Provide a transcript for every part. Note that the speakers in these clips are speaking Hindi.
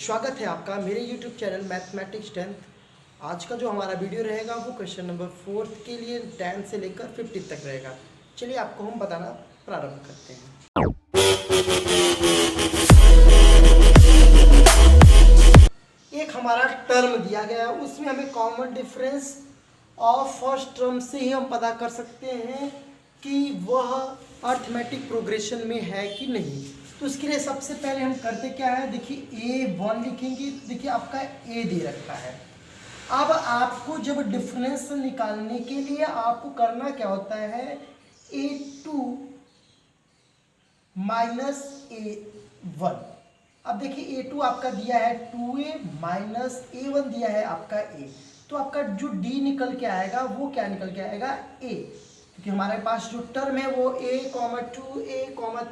स्वागत है आपका मेरे YouTube चैनल मैथमेटिक्स 10th। आज का जो हमारा वीडियो रहेगा वो क्वेश्चन नंबर 4 के लिए 10 से लेकर 50 तक रहेगा। चलिए आपको हम बताना प्रारंभ करते हैं। एक हमारा टर्म दिया गया है, उसमें हमें common difference of first term से ही हम पता कर सकते हैं कि वह अर्थमेटिक प्रोग्रेशन में है कि नहीं। तो उसके लिए सबसे पहले हम करते क्या है, देखिए A1 लिखेंगे। देखिए आपका A दे रखा है। अब आपको जब डिफरेंस निकालने के लिए आपको करना क्या होता है, A2 माइनस A1। अब देखिए A2 आपका दिया है 2A माइनस A1 दिया है आपका A। तो आपका जो D निकल के आएगा वो क्या निकल के आएगा, A। क्योंकि हमारे पास जो टर्म है वो A, 2A,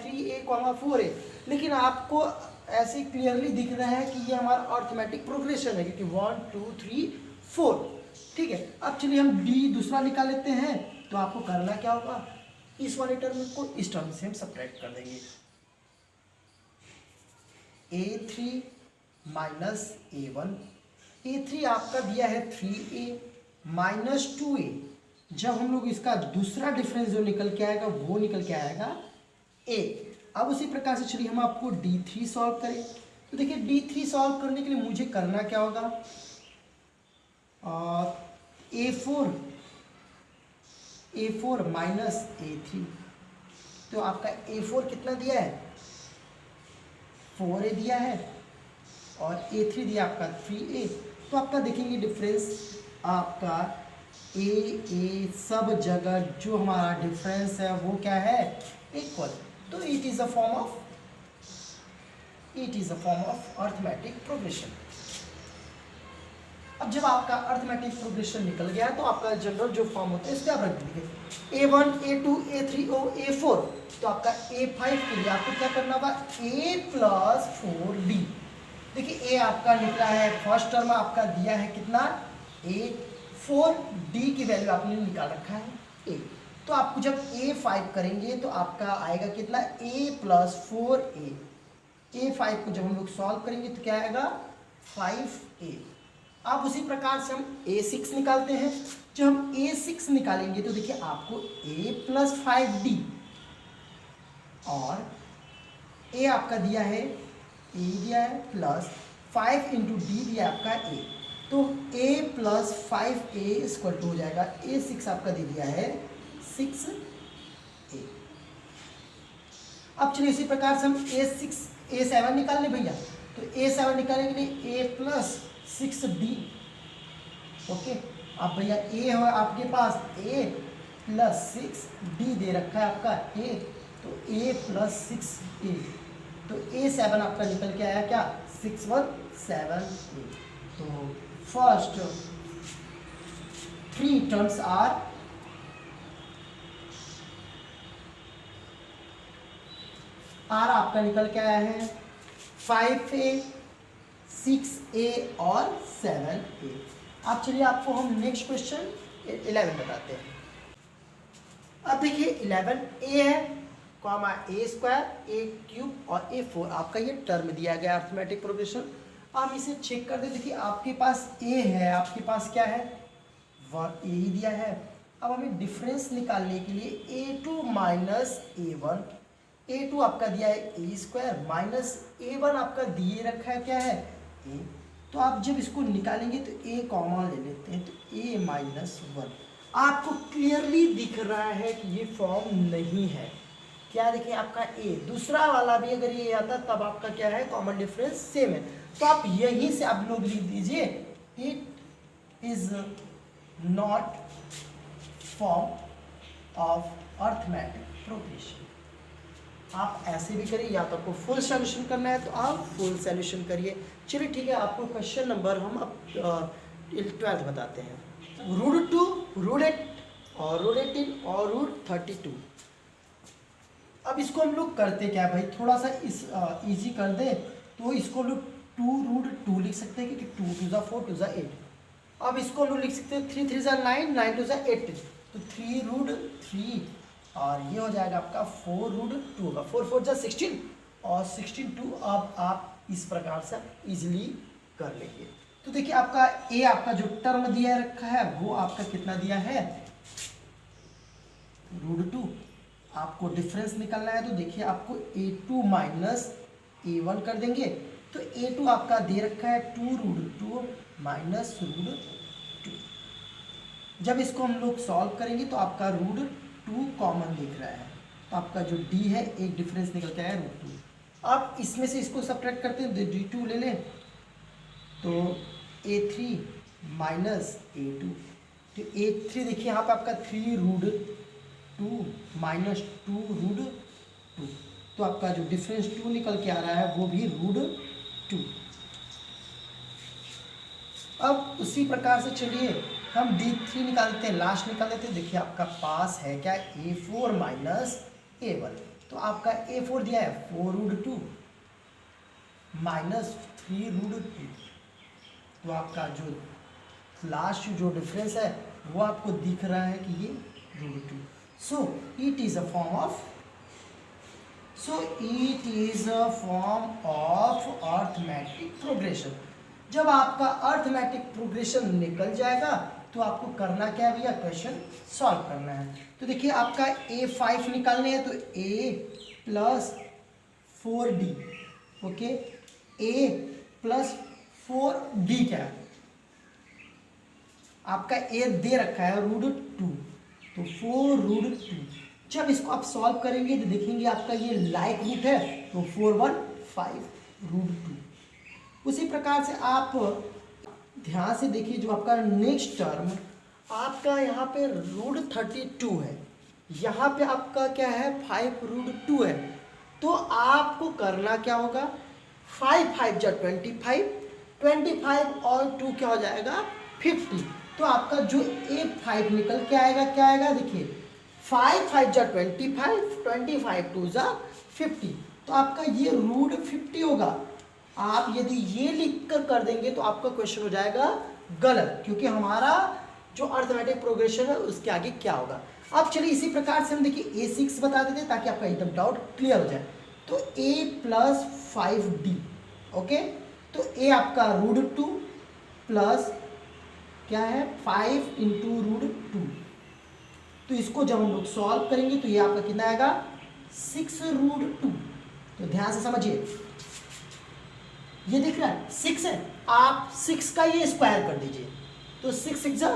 3A, 4 है। लेकिन आपको ऐसे क्लियरली दिख रहा है कि ये हमारा अर्थमेटिक प्रोग्रेशन है, क्योंकि 1 2 3 4। ठीक है, अब चलिए हम D दूसरा निकाल लेते हैं। तो आपको करना क्या होगा, इस वाले टर्म को इस टर्म से हम सब्ट्रैक्ट कर देंगे। A3 minus A1। A3 आपका दिया है 3A माइनस 2A। जब हम लोग इसका दूसरा डिफरेंस जो निकल के आएगा वो निकल के आएगा A। अब उसी प्रकार से चलिए हम आपको D3 सॉल्व करें। तो देखिए D3 सॉल्व करने के लिए मुझे करना क्या होगा, A4 माइनस A3। तो आपका A4 कितना दिया है, 4A दिया है, और A3 दिया आपका 3A। तो आपका देखेंगे डिफरेंस आपका A सब जगह जो हमारा डिफरेंस है वो क्या है, इक्वल। तो it is a form of arithmetic progression. अब जब आपका अर्थमेटिक प्रोग्रेशन निकल गया तो आपका जनरल जो फॉर्म होता है इसको आप रख दीजिए, A1 A2 A3 और A4। तो आपका A5 के लिए आपको क्या करना होगा, A प्लस 4D। देखिए A आपका निकला है, फर्स्ट टर्म आपका दिया है कितना, A4, D की वैल्यू आपने निकाल रखा है A। तो आपको जब A5 करेंगे तो आपका आएगा कितना, A प्लस 4A। A5 को जब हम लोग सॉल्व करेंगे तो क्या आएगा, 5A। अब उसी प्रकार से हम A6 निकालते हैं। जब हम A6 निकालेंगे तो देखिए आपको A प्लस 5D, और A आपका दिया है, A दिया है प्लस 5 इंटू D दिया आपका A। तो A plus 5A equal to हो जाएगा, A6 आपका दे दिया है 6A। अब चलिए इसी प्रकार से हम A7 निकाल लें भैया। तो A7 निकालने के लिए A प्लस 6D। ओके, अब भैया A है आपके पास, A प्लस 6D दे रखा है आपका A। तो A प्लस 6A। तो A7 आपका निकल के आया क्या, 617A। तो फर्स्ट 3 टर्म्स आर आपका निकल के आया है 5A 6A और 7A। अब चलिए आपको हम नेक्स्ट क्वेश्चन 11 बताते हैं। अब देखिए 11A है, कॉमा A² A³ और A4 आपका ये टर्म दिया गया अर्थमेटिक प्रोग्रेशन। हम इसे चेक कर दे। देखिए आपके पास A है, आपके पास क्या है, A ही दिया है। अब हमें डिफरेंस निकालने के लिए A2 माइनस A1। A2 आपका दिया है A² माइनस A1 आपका दिए रखा है क्या है, A। तो आप जब इसको निकालेंगे तो A कॉमन ले लेते हैं, तो A माइनस 1। आपको क्लियरली दिख रहा है कि ये फॉर्म नहीं है। क्या देखिए आपका A दूसरा वाला भी अगर ये आता तब आपका क्या है, कॉमन डिफरेंस सेम है। तो आप यहीं से आप लोग लिख दीजिए, it is not form of arithmetic progression. आप ऐसे भी करिए, या तो आपको फुल सॉल्यूशन करना है तो आप फुल सॉल्यूशन करिए। चलिए ठीक है, आपको क्वेश्चन नंबर हम अब 12 बताते हैं। √2 √8 और √18 और √32। अब इसको हम लोग करते क्या भाई, थोड़ा सा इस इजी कर दे तो इसको लोग 2√2 लिख सकते हैं, क्योंकि 2 2 4 2 8। अब इसको लोग लिख सकते हैं 3 3 9 9 2 8। तो 3√3 और ये हो जाएगा आपका 4√2 होगा, 4 4 16 और 16 2। अब आप इस प्रकार से आप इजिली कर लेंगे। तो देखिए आपका ए आपका जो टर्म दिया रखा है वो आपका कितना दिया है √2। आपको डिफरेंस निकालना है तो देखिए आपको a2 माइनस a1 कर देंगे। तो a2 आपका दे रखा है 2√2 माइनस √2। जब इसको हम लोग सॉल्व करेंगे तो आपका √2 कॉमन दिख रहा है, तो आपका जो d है एक डिफरेंस निकल के आया √2। अब इसमें से इसको सब्ट्रैक्ट करते हैं, d2 ले लें तो a3 माइनस a2। तो a3 देखिए यहाँ पे आपका 3√2 माइनस 2√2, तो आपका जो डिफरेंस 2 निकल के आ रहा है वो भी √2। अब उसी प्रकार से चलिए हम d3 निकालते हैं, लास्ट निकाल देते हैं। देखिए आपका पास है क्या a4 माइनस a1। तो आपका a4 दिया है 4√2 माइनस 3√2, तो आपका जो लास्ट जो डिफरेंस है वो आपको दिख रहा है कि ये √2। So it is a form of arithmetic progression. जब आपका अर्थमेटिक प्रोग्रेशन निकल जाएगा तो आपको करना क्या है भैया, क्वेश्चन सॉल्व करना है। तो देखिए आपका a5 निकालने हैं तो a plus 4d, okay, a plus 4d क्या है आपका a दे रखा है √2, तो 4√2। जब इसको आप सॉल्व करेंगे तो देखेंगे आपका ये लाइक रूट है तो 415√2। उसी प्रकार से आप ध्यान से देखिए जो आपका नेक्स्ट टर्म आपका यहाँ पे √32 है, यहाँ पे आपका क्या है 5√2 है। तो आपको करना क्या होगा, 5 5 जा 25, 25 और 2 क्या हो जाएगा 50। तो आपका जो a5 निकल के आएगा क्या आएगा, देखिए 5 5 जा 25, 25 2 जा 50, तो आपका ये √50 होगा। आप यदि ये लिख कर देंगे तो आपका क्वेश्चन हो जाएगा गलत, क्योंकि हमारा जो अर्थमेटिक प्रोग्रेशन है उसके आगे क्या होगा। अब चलिए इसी प्रकार से हम देखिए a6 बता देते हैं ताकि आपका एकदम डाउट क्लियर हो जाए। तो a प्लस 5d, ओके, तो a आपका √2 प्लस क्या है 5 इंटू √2, तो इसको जब हम लोग सॉल्व करेंगे तो ये आपका कितना आएगा 6√2। तो ध्यान से समझिए, ये दिख रहा है 6 है, आप 6 का ये स्क्वायर कर दीजिए तो 6 6 जा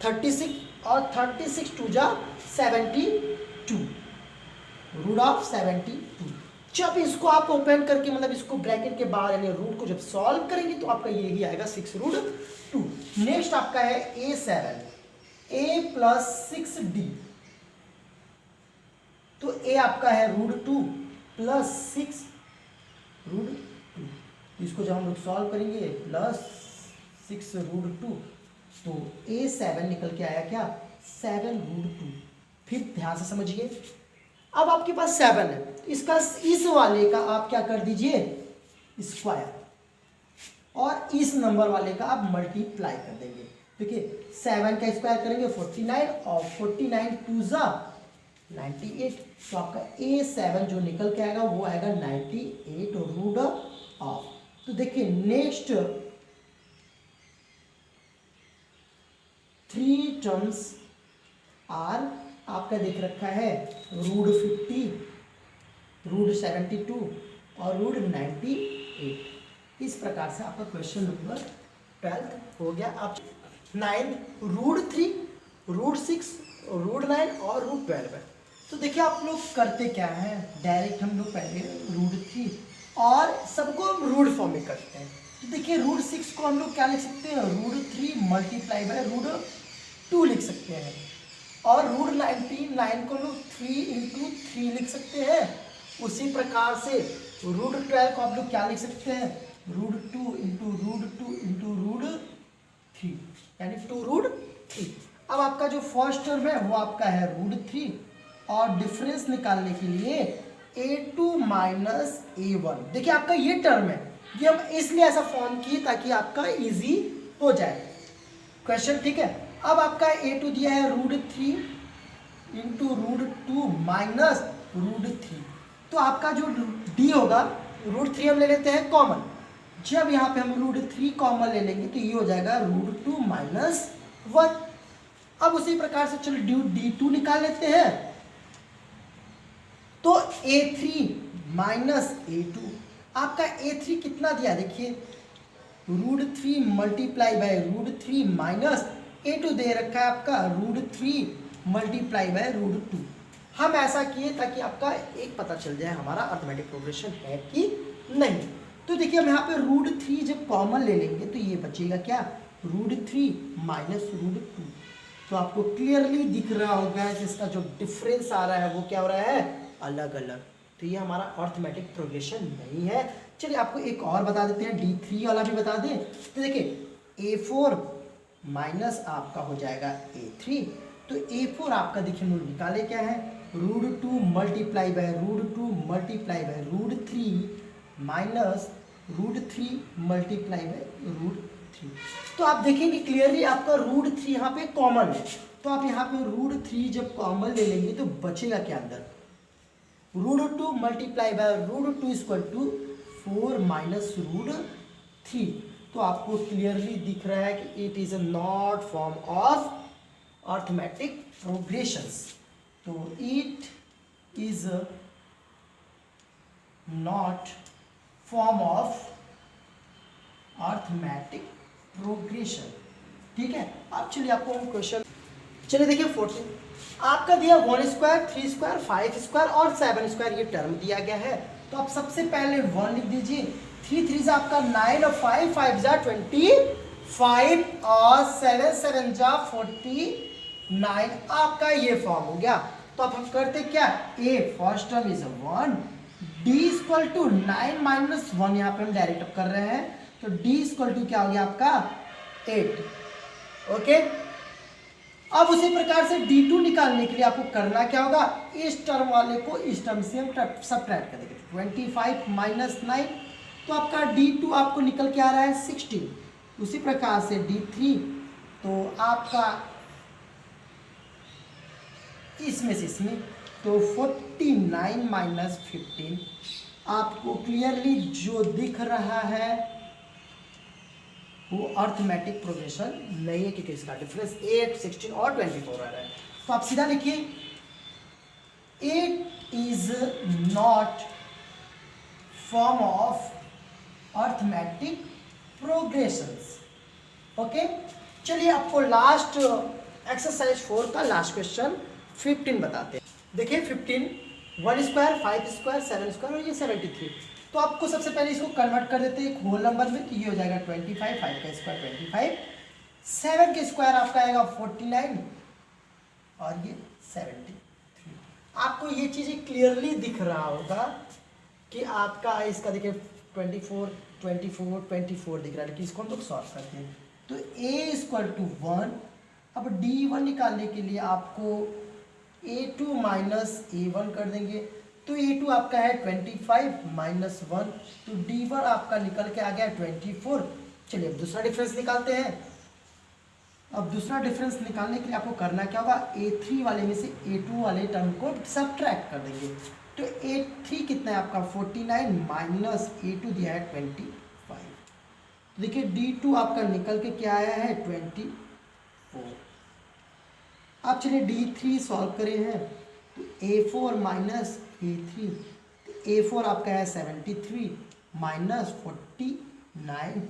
36 और 36 2 जा 72, √72। जब इसको आप ओपन करके मतलब इसको ब्रैकेट के बाहर यानी रूट को जब सॉल्व करेंगे तो आपका यही आएगा 6√2। नेक्स्ट आपका है a7, a प्लस 6d, तो a आपका है √2 प्लस 6√2, इसको जब हम लोग सॉल्व करेंगे प्लस 6√2 तो a7 निकल के आया क्या 7√2। फिर ध्यान से समझिए, अब आपके पास 7 है, इसका इस वाले का आप क्या कर दीजिए स्क्वायर और इस नंबर वाले का आप मल्टीप्लाई कर देंगे। देखिए 7 का स्क्वायर करेंगे 49 और 49 2 जा 98, तो आपका a7 जो निकल के आएगा वो आएगा 98 √ऑफ। तो देखिए नेक्स्ट 3 टर्म्स आर आपका देख रखा है √50, √72 और √98। इस प्रकार से आपका क्वेश्चन नंबर 12 हो गया। आप 9 √3, √6, √9 और √12 है। तो देखिए आप लोग करते क्या है, डायरेक्ट हम लोग पहले √3 और सबको हम रूट फॉर्म में करते हैं। तो देखिए √6 को हम लोग क्या लिख सकते हैं, √3 मल्टीप्लाई बाय √2 लिख सकते हैं, और √99 को लोग 3 इंटू 3 लिख सकते हैं। उसी प्रकार से √12 को आप लोग क्या लिख सकते हैं, √2 इंटू √2 इंटू √3 यानी 2√3। अब आपका जो फर्स्ट टर्म है वो आपका है √3 और डिफरेंस निकालने के लिए a2 माइनस a1। देखिए आपका ये टर्म है, ये हम इसलिए ऐसा फॉर्म किए ताकि आपका इजी हो जाए क्वेश्चन, ठीक है। अब आपका a2 दिया है √3 इंटू √2 माइनस √3, तो आपका जो d होगा √3 हम ले लेते हैं कॉमन, जब यहाँ पे हम √3 कॉमन ले लेंगे तो ये हो जाएगा √2 माइनस 1। अब उसी प्रकार से चलो d2 निकाल लेते हैं। तो a3 माइनस a2, आपका a3 कितना दिया देखिए, √3 मल्टीप्लाई बाय √3 माइनस a2 दे रखा है आपका √3 मल्टीप्लाई बाय √2। हम ऐसा किए ताकि आपका एक पता चल जाए हमारा अर्थमेटिक प्रोग्रेशन है कि नहीं। तो देखिए हम यहाँ पे √3 जब कॉमन ले लेंगे तो ये बचेगा क्या, √3 माइनस √2। तो आपको क्लियरली दिख रहा होगा जिसका जो डिफरेंस आ रहा है वो क्या हो रहा है, अलग अलग। तो ये हमारा अर्थमेटिक प्रोग्रेशन नहीं है। चलिए आपको एक और बता देते हैं, d3 वाला भी बता दें। तो देखिए a4 माइनस आपका हो जाएगा a3। तो a4 आपका देखिए मूल निकाले क्या है, √2 multiply by √2 multiply bye √3 minus √3 multiply by √3। तो आप देखेंगे क्लियरली आपका √3 यहाँ पे कॉमन है। तो आप यहाँ पे √3 जब कॉमन ले लेंगे तो बचेगा क्या अंदर, √2 multiply by √2 equal to 4 minus √3। तो आपको क्लियरली दिख रहा है कि it is a not form of arithmetic progressions. तो it is not form of arithmetic progression. ठीक है, अब चलिए आपको हम क्वेश्चन, चलिए देखिए 14 आपका दिया 1 स्क्वायर 3 स्क्वायर 5 स्क्वायर और 7 स्क्वायर ये टर्म दिया गया है। तो आप सबसे पहले 1 लिख दीजिए, 3 3 जा आपका 9 और 5 5 जा 25 और 7 7 जा 49, आपका ये फॉर्म हो गया। तो अब हम करते क्या, a first term is 1, d equal to 9 minus 1 यहाँ पे हम डायरेक्ट अप कर रहे हैं। तो d इक्वल टू क्या हो गया आपका 8। ओके, अब उसी प्रकार से d2 निकालने के लिए आपको करना क्या होगा, इस टर्म वाले को इस टर्म से हम सबट्रैक्ट करेंगे। 25 माइनस 9, तो आपका d2 आपको निकल के आ रहा है 16। उसी प्रकार से d3, तो आपका इसमें से इसमें तो 49 माइनस 15, आपको क्लियरली जो दिख रहा है वो अर्थमेटिक प्रोग्रेशन नहीं है, क्योंकि इसका डिफरेंस 8 16 और 24 आ रहा है। तो आप सीधा लिखिए, it is not form of arithmetic progressions. Okay, चलिए आपको लास्ट एक्सरसाइज 4 का लास्ट क्वेश्चन 15 बताते हैं। देखिए 15, 1 स्क्वायर 5 स्क्वायर 7 स्क्वायर और ये 73। तो आपको सबसे पहले इसको कन्वर्ट कर देते हैं एक होल नंबर में। तो ये हो जाएगा 25, 5 का स्क्वायर 25, 7 के स्क्वायर आपका आएगा 49 और ये 73। आपको ये चीज़ें क्लियरली दिख रहा होगा कि आपका इसका देखिए 24 24 24 दिख रहा है, लेकिन इसको हम लोग सॉल्व करते हैं। तो a इक्वल टू 1, अब d1 निकालने के लिए आपको a2 माइनस a1 कर देंगे। तो a2 आपका है 25 माइनस 1, तो d1 आपका निकल के आ गया 24। चलिए अब दूसरा डिफरेंस निकालते हैं। अब दूसरा डिफरेंस निकालने के लिए आपको करना क्या होगा, a3 वाले में से a2 वाले टर्म को सबट्रैक्ट कर देंगे। तो a3 कितना है आपका 49 माइनस a2 दिया है 25। तो देखिए d2 आपका निकल के क्या आया है 24। अब चलिए d3 सॉल्व करे हैं, तो a4 माइनस a3, तो a4 आपका है 73 माइनस 49,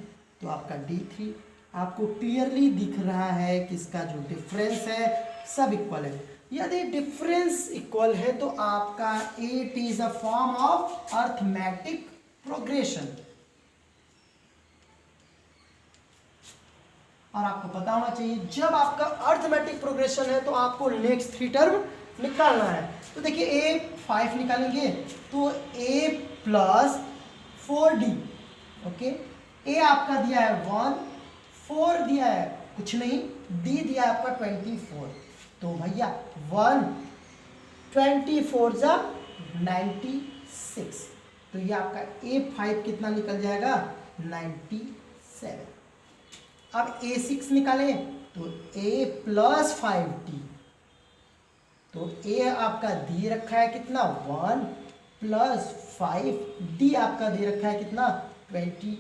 तो आपका d3 आपको क्लियरली दिख रहा है कि इसका जो डिफरेंस है सब इक्वल है। यदि डिफरेंस इक्वल है तो आपका it is a form of arithmetic progression. और आपको पता होना चाहिए जब आपका अर्थमेटिक प्रोग्रेशन है तो आपको नेक्स्ट 3 टर्म निकालना है। तो देखिए a 5 निकालेंगे तो a plus 4d। Okay, a आपका दिया है 1, 4 दिया है कुछ नहीं, d दिया है आपका 24। तो भैया 1 24 जा 96, तो ये आपका a5 कितना निकल जाएगा 97। अब a6 निकालें तो a प्लस 5d, तो a आपका दे रखा है कितना 1 प्लस 5, d आपका दे रखा है कितना 24।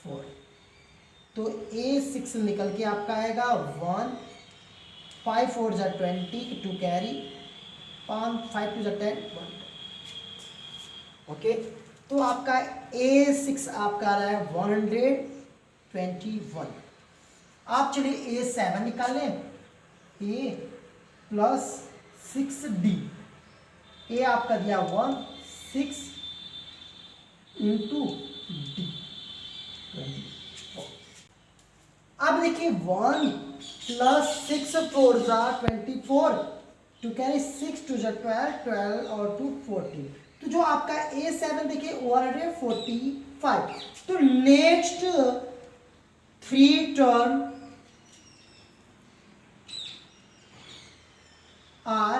4, तो A6 निकल के आपका आएगा 1, 5 4 जा 20 टू कैरी, 5 2 जा 10 1। ओके, तो आपका A6 आपका आ रहा है 121। आप चलिए A7 निकालें, A प्लस 6D, A आपका दिया 1, 6 इंटू D 24। अब देखिए 1 प्लस 6 4 जा 24 टू कैरी 6 2 जा 12, 12 और 2 14। तो जो आपका A7 देखिए 145। तो नेक्स्ट 3 टर्म आर,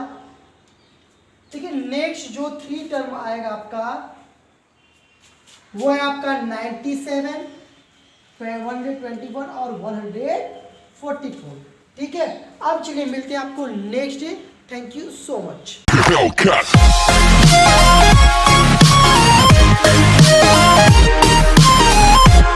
देखिए नेक्स्ट जो 3 टर्म आएगा आपका वो है आपका 97, 121 और 144। ठीक है, अब चलिए मिलते हैं आपको next day. Thank you so much.